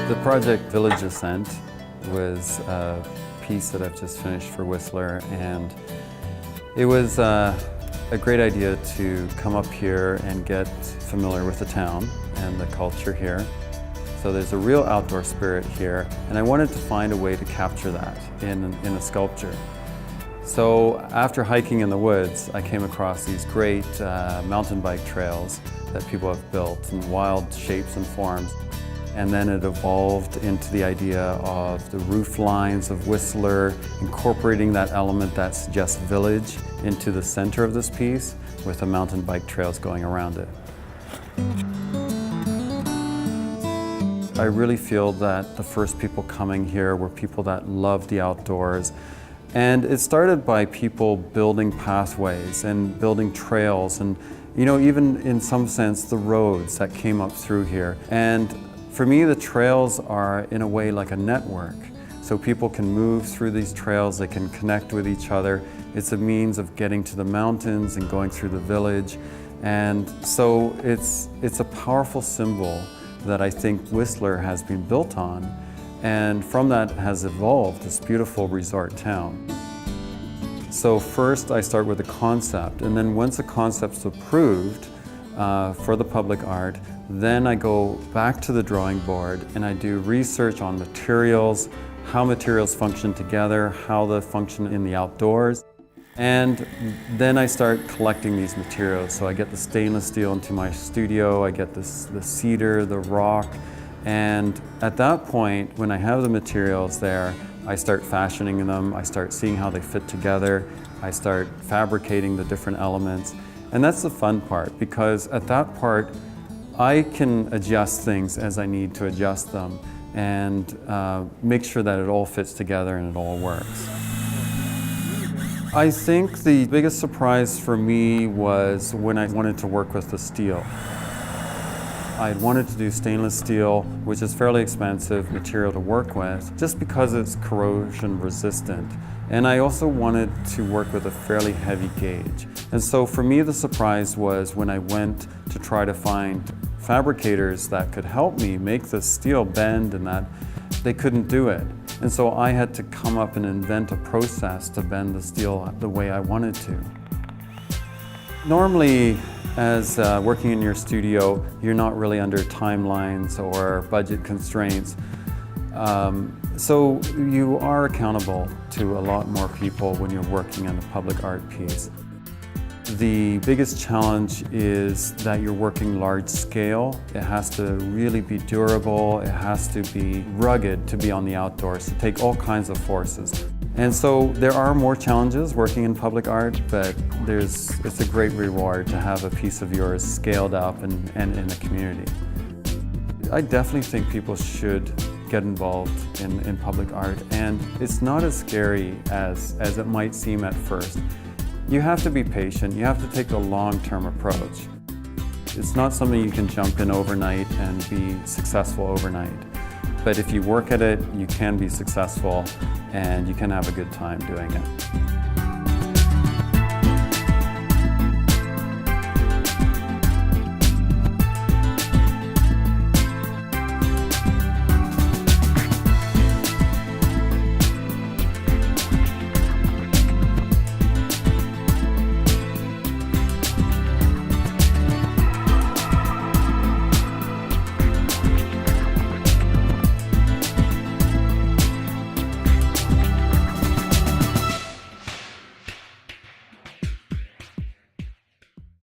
The project Village Ascent was a piece that I've just finished for Whistler, and it was a great idea to come up here and get familiar with the town and the culture here. So there's a real outdoor spirit here, and I wanted to find a way to capture that in a sculpture. So after hiking in the woods, I came across these great mountain bike trails that people have built in wild shapes and forms. And then it evolved into the idea of the roof lines of Whistler, incorporating that element that suggests village into the center of this piece with the mountain bike trails going around it. I really feel that the first people coming here were people that loved the outdoors. And it started by people building pathways and building trails and, even in some sense, the roads that came up through here. And for me, the trails are in a way like a network. So people can move through these trails, they can connect with each other. It's a means of getting to the mountains and going through the village. And so it's a powerful symbol that I think Whistler has been built on. And from that has evolved this beautiful resort town. So first I start with a concept, and then once a concept's approved for the public art, then I go back to the drawing board and I do research on materials, how materials function together, how they function in the outdoors. And then I start collecting these materials. So I get the stainless steel into my studio, I get the cedar, the rock, and at that point, when I have the materials there, I start fashioning them, I start seeing how they fit together, I start fabricating the different elements. And that's the fun part, because at that part, I can adjust things as I need to adjust them and make sure that it all fits together and it all works. I think the biggest surprise for me was when I wanted to work with the steel. I wanted to do stainless steel, which is fairly expensive material to work with, just because it's corrosion resistant. And I also wanted to work with a fairly heavy gauge. And so for me, the surprise was when I went to try to find fabricators that could help me make the steel bend, and that they couldn't do it. And so I had to come up and invent a process to bend the steel the way I wanted to. Normally, as working in your studio, you're not really under timelines or budget constraints. So you are accountable to a lot more people when you're working on a public art piece. The biggest challenge is that you're working large scale. It has to really be durable. It has to be rugged to be on the outdoors, to take all kinds of forces. And so there are more challenges working in public art, but it's a great reward to have a piece of yours scaled up and in the community. I definitely think people should get involved in public art, and it's not as scary as it might seem at first. You have to be patient, you have to take a long-term approach. It's not something you can jump in overnight and be successful overnight. But if you work at it, you can be successful and you can have a good time doing it.